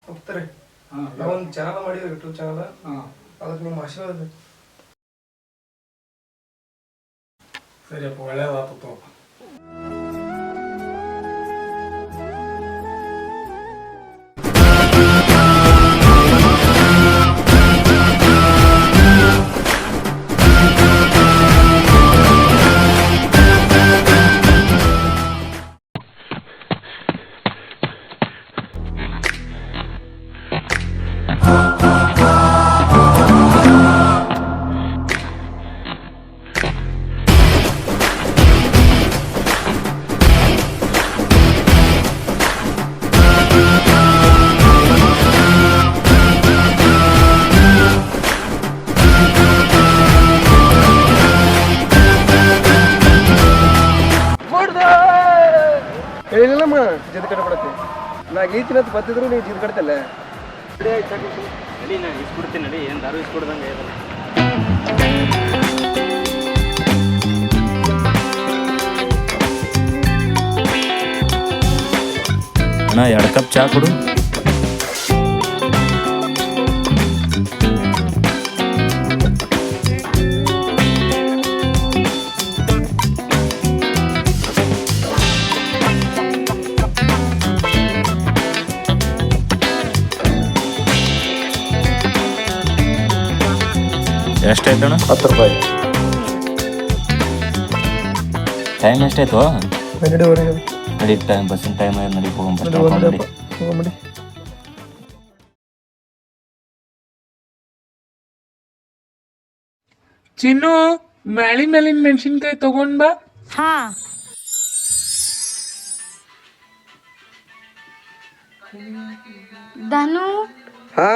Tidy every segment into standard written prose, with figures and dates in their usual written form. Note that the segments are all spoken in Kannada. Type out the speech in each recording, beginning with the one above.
ಹೋಗ್ತಾರೆ. ಒಂದು ಚಾನಲ್ ಮಾಡಿದ್ರು ಯೂಟ್ಯೂಬ್ ಚಾನಲ್, ಅದಕ್ಕೆ ನಿಮ್ಮ ಆಶೀರ್ವಾದ ಬೇಕು. ಸರಿಯಪ್ಪ, ಒಳ್ಳೇದಾಗ್ತಪ್ಪ. ಹೇಳಿಲ್ಲಮ್ಮ ಜಿದ್ ಕಡೆ ಬಿಡತ್ತೆ. ನಾ ಗೀತಿನಂತ ಬತ್ತಿದ್ರು ನೀವು ಜಿದ್ ಕಡ್ತಲ್ಲ. ನಡಿ, ನಾ ಇಸ್ಬಿಡ್ತೀನಿ ನಡಿ. ಏನು ದಾರು ಇಸ್ಬಿಡ್ದಂಗೆ ಇದಲ್ಲ. ಅಣ್ಣ 2 ಕಪ್ ಚಾ ಕೊಡು. ಎಷ್ಟಾಯ್ತಣ್ಣ? 10 ರೂಪಾಯಿ. ಟೈಮ್ ಎಷ್ಟಾಯ್ತು? 12:30. ನಡಿ, ಟೈಮ್ ಬಸ್ಸಿನ ಟೈಮ್ ನಡಿ, ಹೋಗೋಣ. ಹೋಗಂಬಿಡಿ. ಚಿನ್ನು, ಮೇಲಿನ ಮೆಣಸಿನ್ಕಾಯಿ ತಗೊಂಡ್ ಬಾ. ಹಾ. ಧನು, ಹಾ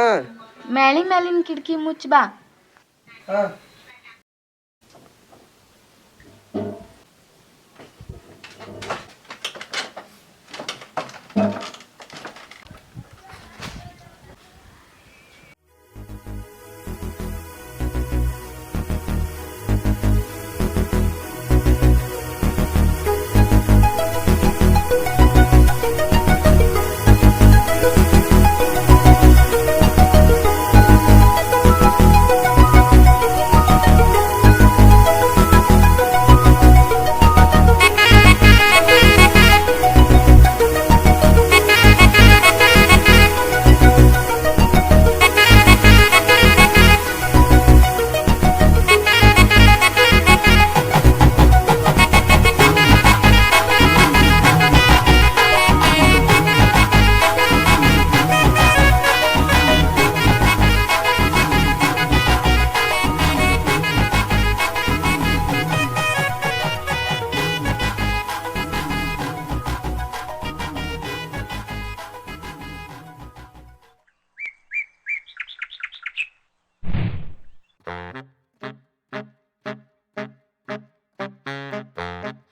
ಮೇಲಿನ ಕಿಟಕಿ ಮುಚ್ಚ ಬಾ. ಹಾ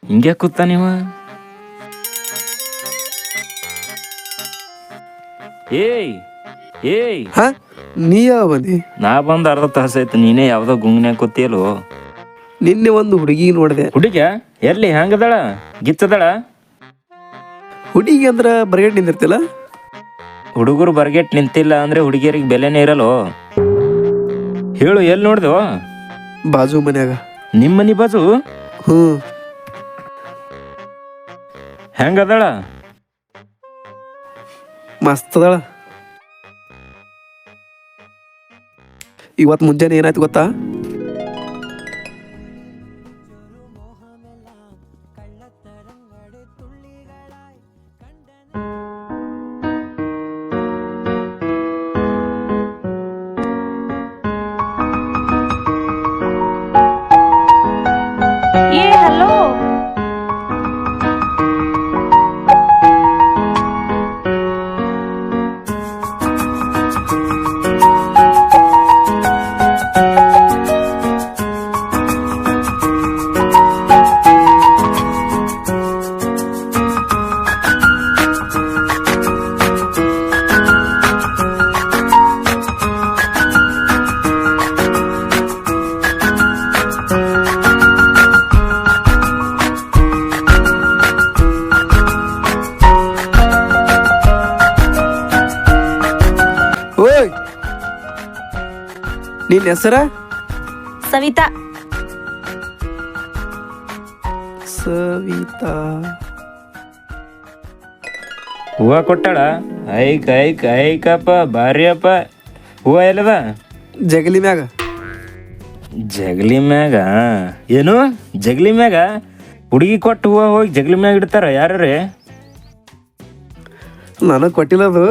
ಹಿಂಗೆ ಕೂತ ನೀವ? ಏಯ್ ಏಯ್, ನೀ ಯಾವ ಬಂದಿ? ನಾ ಬಂದು ಅರ್ಧ ತಾಸಾಯ್ತು. ನೀನೇ ಯಾವ್ದೋ ಗುಂಗ್ನ್ಯಾಗ ಕೂತಿಯಲ್ಲೋ. ನಿನ್ನೆ ಒಂದು ಹುಡುಗಿ ನೋಡಿದೆ. ಹುಡುಗ ಎಲ್ಲಿ? ಹೆಂಗದಳ? ಗಿಚ್ಚದಳ? ಹುಡುಗಿ ಅಂದ್ರ ಬರಗಟ್ ನಿಂದಿರ್ತಿಲ್ಲ. ಹುಡುಗರು ಬರ್ಗೆಟ್ ನಿಂತಿಲ್ಲ ಅಂದ್ರೆ ಹುಡುಗಿಯರಿಗೆ ಬೆಲೆನೇ ಇರಲ್ಲೋ. ಹೇಳು, ಎಲ್ಲಿ ನೋಡ್ದೋ? ಬಾಜು ಮನ್ಯಾಗ. ನಿಮ್ಮ ಮನಿ ಬಾಜು? ಹೆಂಗದಳ? ಮಸ್ತ್ ಅದಳ. ಇವತ್ತು ಮುಂಜಾನೆ ಏನಾಯ್ತು ಗೊತ್ತಾ? ಹಲೋ, ನಿನ್ನ ಹೆಸರ ಸವಿತಾ. ಸವಿತಾ. ಹೂವ ಕೊಟ್ಟಾಳ? Hike hike ಐಕಪ್ಪ ಬಾರಿಯಪ್ಪ. ಹೂವ ಎಲ್ಲದ? ಜಗಲಿ ಮ್ಯಾಗ. ಜಗಲಿ ಮ್ಯಾಗ? ಏನು ಜಗಲಿ ಮ್ಯಾಗ? ಹುಡುಗಿ ಕೊಟ್ಟು ಹೂವ ಹೋಗಿ ಜಗಲಿ ಮ್ಯಾಗ ಇಡ್ತಾರ ಯಾರೇ? ನನಗೆ ಕೊಟ್ಟಿಲ್ಲ ಅದು.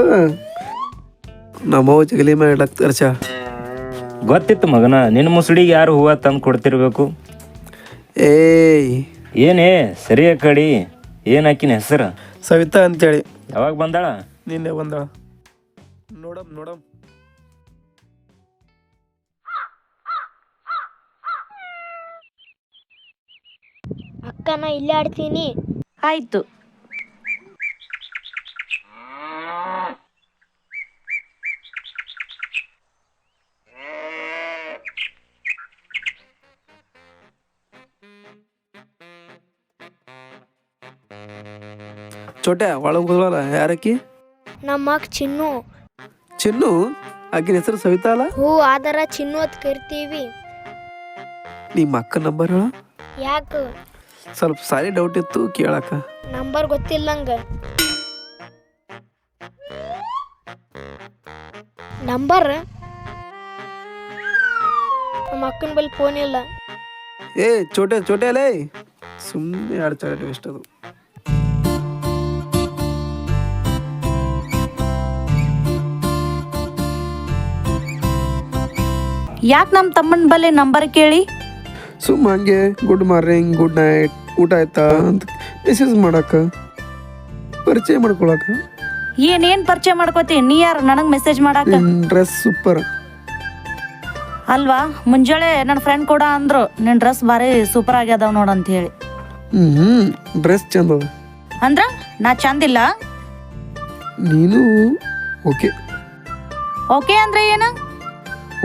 ನಮ್ಮವ್ ಜಗಲಿ ಮ್ಯಾಗ ಇಡಕ್ ತರ್ಸ. ಗೊತ್ತಿತ್ತು ಮಗನ, ನಿನ್ನ ಮುಸುಡಿಗೆ ಯಾರು ಹೂವ ತಂದು ಕೊಡ್ತಿರ್ಬೇಕು. ಏಯ್ ಏನೇ ಸರಿಯ ಕಡಿ, ಏನು ಆಕಿನ ಹೆಸರು? ಸವಿತಾ ಅಂತೇಳಿ. ಯಾವಾಗ ಬಂದಾಳ? ನಿನ್ನೆ ಬಂದಾಳ. ನೋಡಮ್ ನೋಡಮ್. ಅಕ್ಕ ನಾ ಇಲ್ಲೇ ಆಡ್ತೀನಿ. ಆಯ್ತು. ಚೋಟೆ ಒಳಗೆ ಹೋಗಲ್ಲ. ಯಾರಕ್ಕಿ? ನಮ್ಮ ಅಕ್ಕ ಚಿನ್ನು. ಚಿನ್ನು? ಆಕಿನ ಹೆಸರು ಸವಿತಾ ಅಲ್ಲ? ಹೂ ಆದರ ಚಿನ್ನು ಅಂತ ಕರಿತೀವಿ. ನಿಮ್ಮ ಅಕ್ಕ ನಂಬರ್ ಹೇಳ. ಯಾಕ? ಸ್ವಲ್ಪ ಸಾರಿ ಡೌಟ್ ಇತ್ತು ಕೇಳಕ್ಕ. ನಂಬರ್ ಗೊತ್ತಿಲ್ಲ ನಂಗೆ. ನಂಬರ್ ನಮ್ಮ ಅಕ್ಕನ ಬಳಿ ಫೋನ್ ಇಲ್ಲ. ಏ ಚೋಟೆ ಚೋಟೆ ಅಲ್ಲೇ, ಸುಮ್ಮನೆ ಎರಡು ಚಾಲೆಟ್ ವೇಸ್ಟ್ ಅದು. ಯಾಕೆ ನಮ್ಮ ತಮ್ಮನ ಬಲ್ಲಿ ನಂಬರ್ ಕೇಳಿ? ಸುಮ್ಮ ಹಂಗೆ ಗುಡ್ ಮಾರ್ನಿಂಗ್, ಗುಡ್ ನೈಟ್, ಊಟ ಆಯ್ತಾ ಅಂತ ಮೆಸೇಜ್ ಮಾಡಕ್ಕ, ಪರಿಚಯ ಮಾಡ್ಕೊಳಕ. ಏನೇನ್ ಪರಿಚಯ ಮಾಡ್ಕೋತಿ? ನೀ ಯಾರು ನನಗೆ ಮೆಸೇಜ್ ಮಾಡಾಕ? ಡ್ರೆಸ್ ಸೂಪರ್ ಅಲ್ವಾ? ಮುಂಜಾನೆ ನನ್ನ ಫ್ರೆಂಡ್ ಕೂಡ ಅಂದ್ರು ನಿನ್ ಡ್ರೆಸ್ ಭಾರಿ ಸೂಪರ್ ಆಗ್ಯದಾವ್ ನೋಡ ಅಂತ ಹೇಳಿ. ಡ್ರೆಸ್ ಚಂದ ಅದ ಅಂದ್ರ ನಾ ಚಂದಿಲ್ಲ? ನೀನು ಓಕೆ. ಓಕೆ ಅಂದ್ರೆ ಏನ?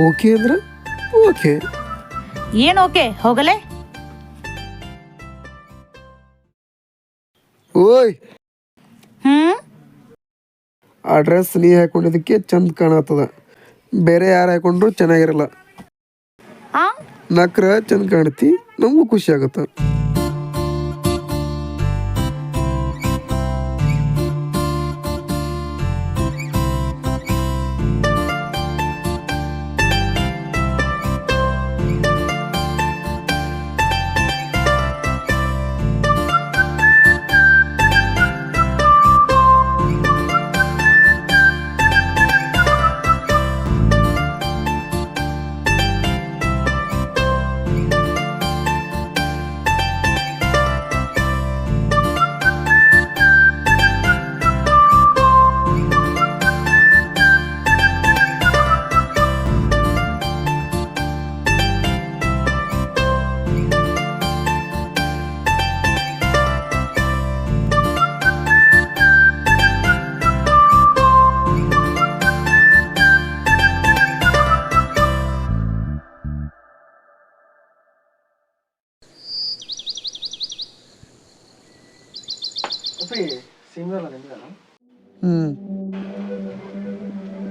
ಓಕೆ ಅಂದ್ರೆ ಓಕೆ. ಏನ್ ಓಕೆ? ಹೋಗಲೇ. ಓಯ್, ಹ್ಮ್, ಆ ಡ್ರೆಸ್ ನೀ ಹಾಕೊಂಡಿದ್ದಕ್ಕೆ ಚಂದ ಕಾಣತ್ತದ. ಬೇರೆ ಯಾರು ಹಾಕೊಂಡ್ರು ಚೆನ್ನಾಗಿರಲ್ಲ. ಆ ನಕ್ರ ಚಂದ ಕಾಣ್ತಿ, ನಮಗೂ ಖುಷಿ ಆಗತ್ತ.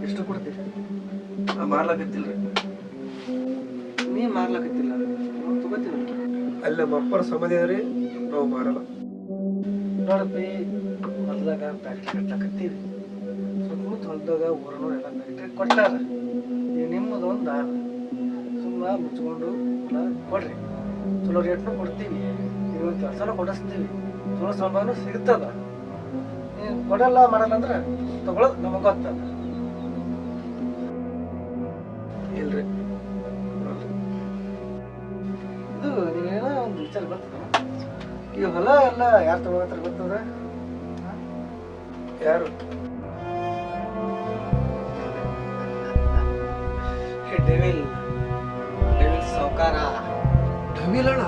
ಎಷ್ಟು ಕೊಡ್ತೀರಿ? ಮಾರ್ಲಾಕತ್ತಿಲ್ರಿ. ನೀ ಮಾರ್ಲಾಕತ್ತಿಲ್ಲ, ತಗೋತೀನಿ. ಅಲ್ಲಿ ನಮ್ಮ ಅಪ್ಪರ ಸಮಾಧಿ ಅದ್ರಿ, ನಾವು ಮಾರಲ್ಲ. ನೋಡಪ್ಪಿ, ಹೊಲ್ದಾಗ ಫ್ಯಾಕ್ಟ್ರಿ ಕಟ್ಲಾಕತ್ತೀವಿ. ಸುತ್ತ ಹೊಲ್ದಾಗ ಊರನೂ ಎಲ್ಲ ಫ್ಯಾಕ್ಟ್ರಿ ಕೊಟ್ಟಾರ. ಈಗ ನಿಮ್ಮದು ಒಂದು ಸುಮ್ಮ ಮುಚ್ಕೊಂಡು ಕೊಡ್ರಿ. ಚಲೋ ರೇಟ್ನು ಕೊಡ್ತೀವಿ, ನೀವು ಕೆಲಸನೂ ಕೊಡಿಸ್ತೀವಿ, ಚಲೋ ಸಂಭಾವನೆ ಸಿಗ್ತದ. ನೀವು ಕೊಡಲ್ಲ ಮಾಡಲ್ಲ ಅಂದ್ರೆ ತಗೊಳ್ಳೋದು ನಮಗೆ ಗೊತ್ತದ. ಇಲ್ರಿ, ಇದು ನೀವೇನೋ ಒಂದು ವಿಚಾರ ಬರ್ತದ. ಈ ಹೊಲ ಎಲ್ಲ ಯಾರು ತಗೋತಾರ ಗೊತ್ತದ? ಯಾರು? ಡೆವಿಲ್ ಸಾವುಕಾರ. ಡೆವಿಲ್ ಅಣ್ಣ?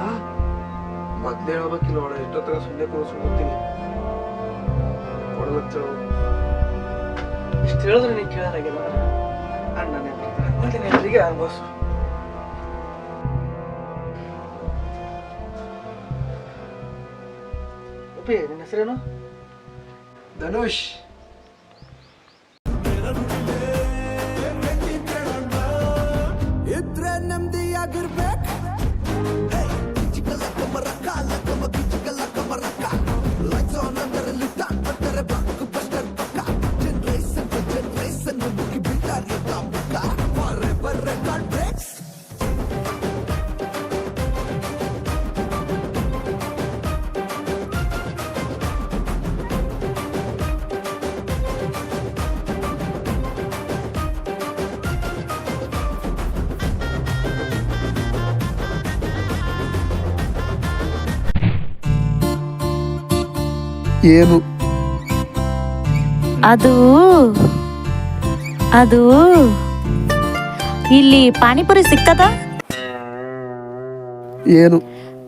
ಮೊದ್ಲೇ ಹೇಳ್ಬೇಕಿಲ್ಲ ಅಣ್ಣ, ಎಷ್ಟೊತ್ತಾಗ ಸುಮ್ಮನೆ ಕೂರಿಸ್ಕೊಡ್ತೀನಿ. ಇಷ್ಟು ಹೇಳಿದ್ರೆ ನೀನು ಕೇಳಲಾಗಿಲ್ಲ. ಅಣ್ಣನೇ ಬರ್ತಾರೆ ಎಲ್ರಿಗೆ ಅನ್ಭವಿಸು. ಉಪ್ಪಿ, ನಿನ್ನ ಹೆಸರೇನು? ಧನುಷ್. ಏನು ಅದು ಅದು ಇಲ್ಲಿ ಪಾನಿಪುರಿ ಸಿಗ್ತದ? ಏನು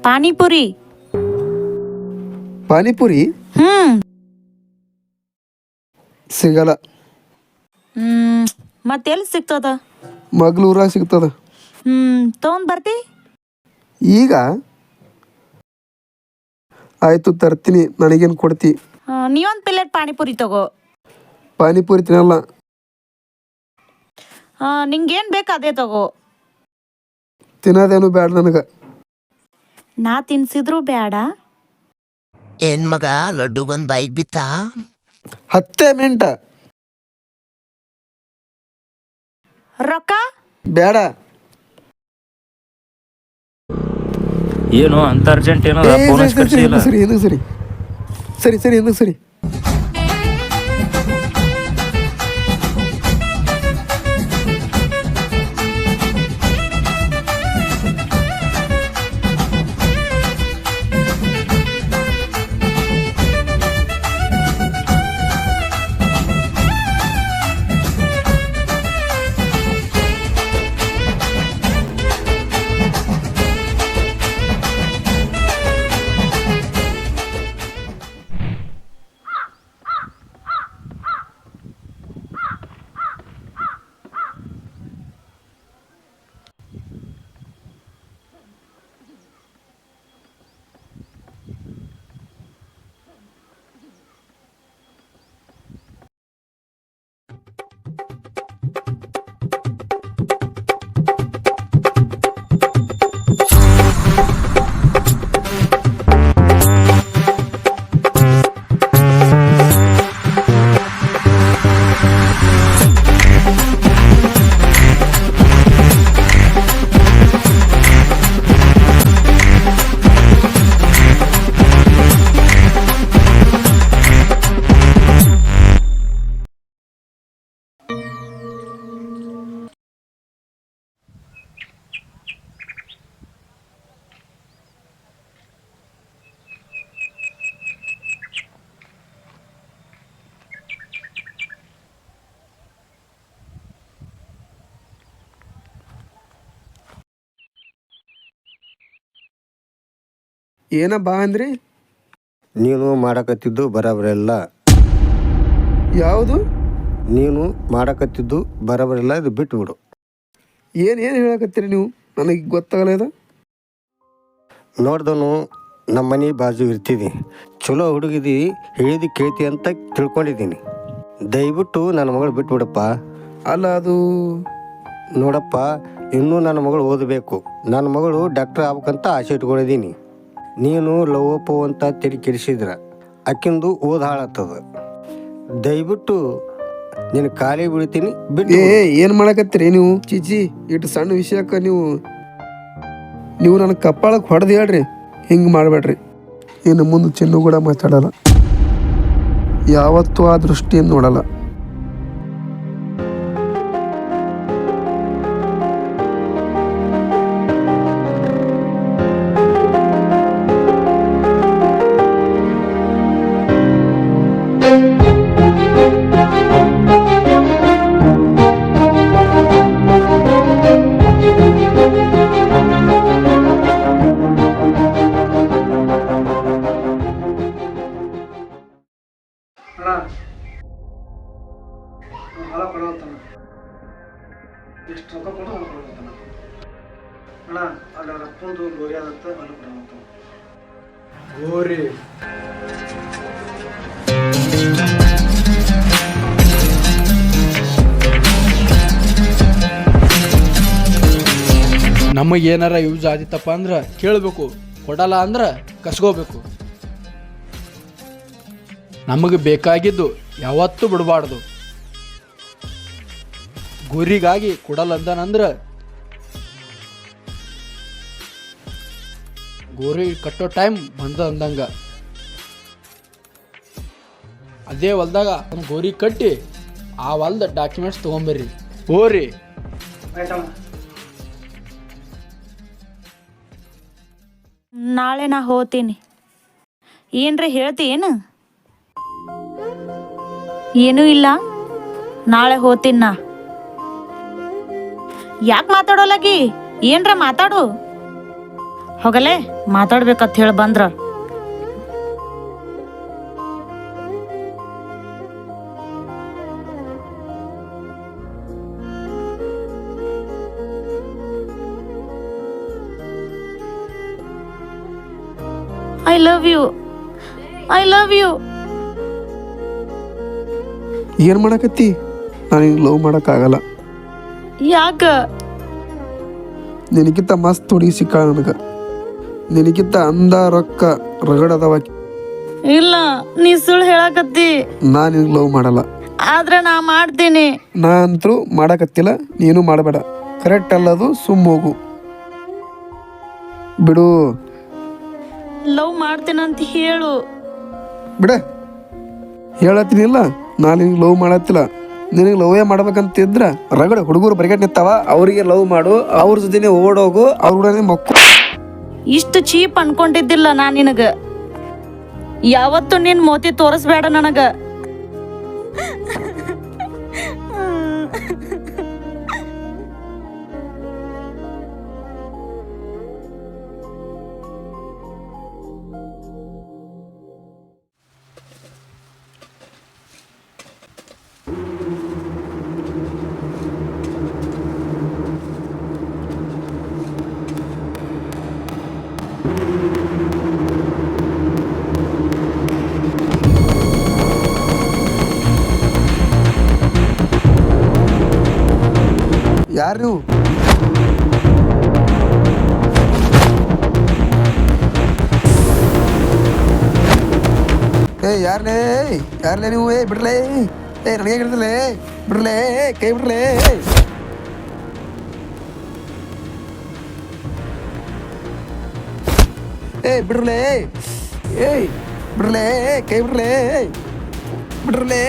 ಪಾನಿಪುರಿ. ಪಾನಿಪುರಿ ಸಿಗಲ್ಲ. ಮತ್ತೆಲ್ಲಿ ಸಿಗ್ತದ? ಮಗ್ಳೂರಾಗ ಸಿಗ್ತದ. ತಗೊಂಡ್ ಬರ್ತಿ? ಈಗ ಆಯ್ತು ತರ್ತೀನಿ, ನನಗೇನು ಕೊಡ್ತಿ? ನೀವೊಂದು ಪ್ಲೇಟ್ ಪಾನಿಪುರಿ ತಗೋ. ಪಾನಿಪುರಿ ತಿನ್ನಲ್ಲ. ನಿಂಗೇನು ಬೇಕು ಅದೇ ತಗೋ. ತಿನ್ನೋದೇನು ಬೇಡ ನನಗೆ. ನಾ ತಿನ್ಸಿದ್ರು ಬೇಡ. ಏನ್ ಮಗ ಲಡ್ಡು ಬಂದ್ ಬೈಕ್ ಬಿತ್ತ? 10 ಮಿನಿಟ ರೊಕ್ಕ ಬೇಡ. ಏನು ಅಂತ ಅರ್ಜೆಂಟ್ ಏನೋ ಫೋನ್ ಹಚ್ಚಿಲ್ಲ. ಸರಿ ಎಂದು ಸರಿ ಸರಿ ಸರಿ ಎಂದು ಸರಿ. ಏನ ಬಾ ಅಂದ್ರಿ? ನೀನು ಮಾಡಕತ್ತಿದ್ದು ಬರಬರಿಲ್ಲ. ಯಾವುದು? ನೀನು ಮಾಡಕತ್ತಿದ್ದು ಬರಬರಿಲ್ಲ, ಇದು ಬಿಟ್ಟು ಬಿಡು. ಏನು ಹೇಳಕತ್ತೀರಿ ನೀವು? ನನಗೆ ಗೊತ್ತಾಗಲ್ಲ ಇದು. ನೋಡ್ದನು ನಮ್ಮ ಮನೆ ಬಾಜು ಇರ್ತಿದ್ದಿ, ಚಲೋ ಹುಡುಗಿದಿ, ಹೇಳಿದಿ ಕೇಳ್ತಿ ಅಂತ ತಿಳ್ಕೊಂಡಿದ್ದೀನಿ. ದಯವಿಟ್ಟು ನನ್ನ ಮಗಳು ಬಿಟ್ಬಿಡಪ್ಪ. ಅಲ್ಲ ಅದು ನೋಡಪ್ಪ, ಇನ್ನೂ ನನ್ನ ಮಗಳು ಓದಬೇಕು. ನನ್ನ ಮಗಳು ಡಾಕ್ಟರ್ ಆಗ್ಬೇಕಂತ ಆಸೆ ಇಟ್ಕೊಂಡಿದ್ದೀನಿ. ನೀನು ಲವೋಪೋ ಅಂತ ತೆರಿ ಕೆಡಿಸಿದ್ರ ಅಕ್ಕಿಂದು ಓದ್ ಹಾಳಾಗ್ತದ. ದಯವಿಟ್ಟು ನೀನು ಖಾಲಿ ಬಿಡ್ತೀನಿ, ಬಿಟ್ಟು. ಏನು ಮಾಡಕತ್ತೀರಿ ನೀವು? ಚೀಚಿ, ಇಟ್ಟು ಸಣ್ಣ ವಿಷಯಕ್ಕೆ ನೀವು ನನ್ನ ಕಪ್ಪಾಳಕ್ಕೆ ಹೊಡೆದು ಹೇಳ್ರಿ. ಹಿಂಗೆ ಮಾಡಬೇಡ್ರಿ. ಇನ್ನು ಮುಂದೆ ಚಿನ್ನು ಕೂಡ ಮಾತಾಡಲ್ಲ, ಯಾವತ್ತೂ ಆ ದೃಷ್ಟಿಯಿಂದ ನೋಡಲ್ಲ. ಹೊಲ ಕೊಡೋತಾನ, ಎಷ್ಟು ರೊಕ್ಕ ಕೊಟ್ಟು ಹೊಲ ಕೊಡೋತಾನ ಅಣ್ಣ. ಅಲ್ಲಿ ಅವ್ರ ಅಪ್ಪಂದು ಗೋರಿ ಆದತ್ತ ಹೊಲ ಕೊಡೋತಾನ. ಗೋರಿ ನಮಗೆ ಏನಾರ ಯೂಸ್ ಆದಿತ್ತಪ್ಪ ಅಂದ್ರೆ ಕೇಳಬೇಕು, ಕೊಡಲ್ಲ ಅಂದ್ರೆ ಕಸ್ಕೋಬೇಕು. ನಮಗೆ ಬೇಕಾಗಿದ್ದು ಯಾವತ್ತೂ ಬಿಡಬಾರ್ದು. ಗುರಿಗಾಗಿ ಕೊಡಲ್ಲಂದನಂದ್ರೆ ಗೋರಿ ಕಟ್ಟೋ ಟೈಮ್ ಬಂದ ಅಂದಂಗ. ಅದೇ ಹೊಲ್ದಾಗ ಒಂದು ಗೋರಿ ಕಟ್ಟಿ ಆ ಹೊಲ್ದ ಡಾಕ್ಯುಮೆಂಟ್ಸ್ ತೊಗೊಂಬರ್ರಿ. ಹೋರಿ. ನಾಳೆ ನಾ ಹೋಗ್ತೀನಿ. ಏನ್ರಿ ಹೇಳ್ತೀಯೇನು? ಏನೂ ಇಲ್ಲ, ನಾಳೆ ಹೋಗ್ತೀನಿ ನಾ. ಯಾಕೆ ಮಾತಾಡೋಲಾಗಿ? ಏನ್ರ ಮಾತಾಡು. ಹೋಗಲೇ, ಮಾತಾಡ್ಬೇಕಂತ ಹೇಳಿ ಬಂದ್ರ. I love you, I love you. ಏನು ಮಾಡಕತ್ತಿ? ನಾನು ಲವ್ ಮಾಡೋಕ್ಕಾಗಲ್ಲ. ಯಾಕ? ನಿನಗಿಂತ ಮಸ್ತ್ ಹುಡುಗಿ ಸಿಕ್ಕಾಳ ನನಗೆ. ನಿನಗಿಂತ ಅಂದ ರೊಕ್ಕ ರಗಡದವ. ಇಲ್ಲ, ನೀ ಸುಳ್ಳು ಹೇಳಕತ್ತಿ. ನಾನು ನಿನಗೆ ಲವ್ ಮಾಡಲ್ಲ. ಆದ್ರೆ ನಾ ಮಾಡ್ತೀನಿ. ನಾ ಅಂತೂ ಮಾಡಕತ್ತಿಲ್ಲ, ನೀನು ಮಾಡಬೇಡ. ಕರೆಕ್ಟ್ ಅಲ್ಲದು, ಸುಮ್ಮ ಹೋಗು ಬಿಡು. ಲವ್ ಮಾಡ್ತೀನಂತ ಹೇಳು. ಬಿಡ, ಹೇಳತ್ತೀನಿಲ್ಲ, ನಾನು ನಿನಗೆ ಲವ್ ಮಾಡತ್ತಿಲ್ಲ. ನಿನಗೆ ಲವೇ ಮಾಡ್ಬೇಕಂತಿದ್ರ ರಗಡ ಹುಡುಗರು ಬರಿಗಟ್ ನಿಂತಾವ, ಅವರಿಗೆ ಲವ್ ಮಾಡು, ಅವ್ರ ಜೊತೆನೆ ಓಡೋಗು, ಅವ್ರ ಕೂಡ ಮಕ್ಕಳು. ಇಷ್ಟು ಚೀಪ್ ಅನ್ಕೊಂಡಿದ್ದಿಲ್ಲ ನಾ ನಿನಗ. ಯಾವತ್ತು ನಿನ್ ಮೋತಿ ತೋರಿಸ್ಬೇಡ ನನಗ. ಯಾರು ನೀವು? ಯಾರಲೇ ಯಾರಲೇ ನೀವು? ಬಿಡ್ರಲೇ, ನನಗೆ ಹಿಡಿದಲೇ, ಬಿಡ್ರಲೇ, ಕೈ ಬಿಡ್ರಲೇ. ಬಿಡ್ರಲೇ, ಬಿಡ್ರಲೇ, ಕೈ ಬಿಡ್ರಲೇ, ಬಿಡ್ರಲೇ.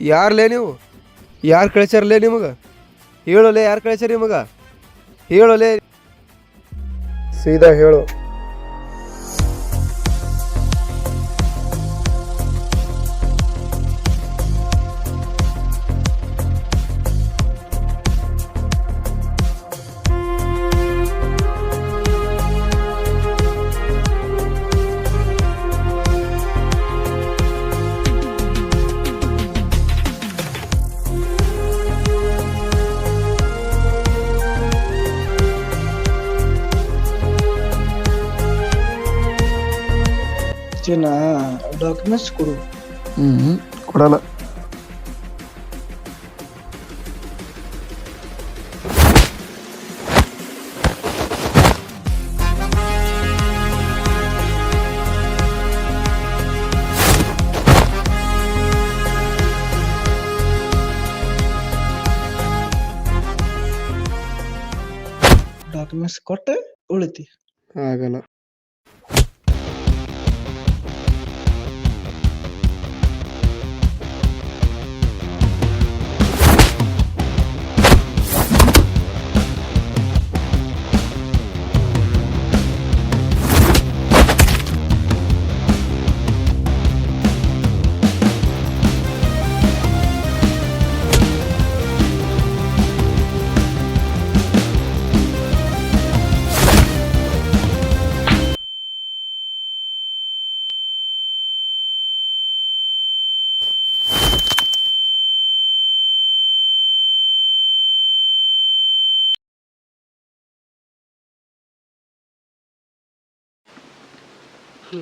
ಯಾರ್ಲೇ ನೀವು? ಯಾರು ಕಳಿಸ್ಯಾರಲೇ ನಿಮಗೆ? ಹೇಳೋಲೆ, ಯಾರು ಕಳಿಸ್ಯಾರ ನಿಮಗೆ? ಹೇಳೋಲೆ, ಸೀದಾ ಹೇಳು. ಡಾಕ್ಯುಮೆಂಟ್ಸ್ ಕೊಡು. ಕೊಡಲ್ಲ. ಡಾಕ್ಯುಮೆಂಟ್ಸ್ ಕೊಟ್ಟು ಉಳಿತಿ. ಆಗಲ್ಲ.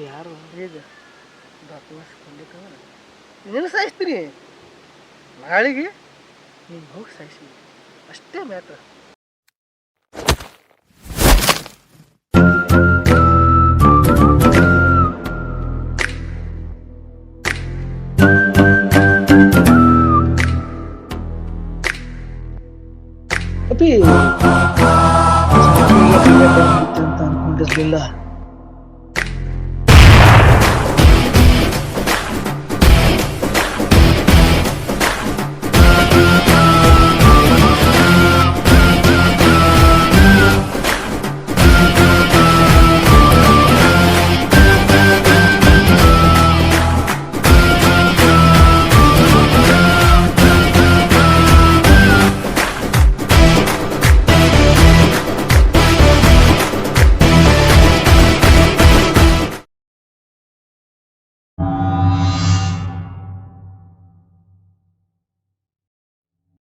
ಯಾರು ಈಗ ಡಾಕ್ಯುಮೆಂಟ್ಸ್ ಕೊಡ್ಲಿಕ್ಕಂದ್ರೆ ನೀನು ಸಾಯಿಸ್ತೀನಿ, ನಾಳೆಗೆ ನೀನು ಹೋಗಿ ಸಾಯಿಸಿ, ಅಷ್ಟೇ ಮ್ಯಾಟ್ರ್.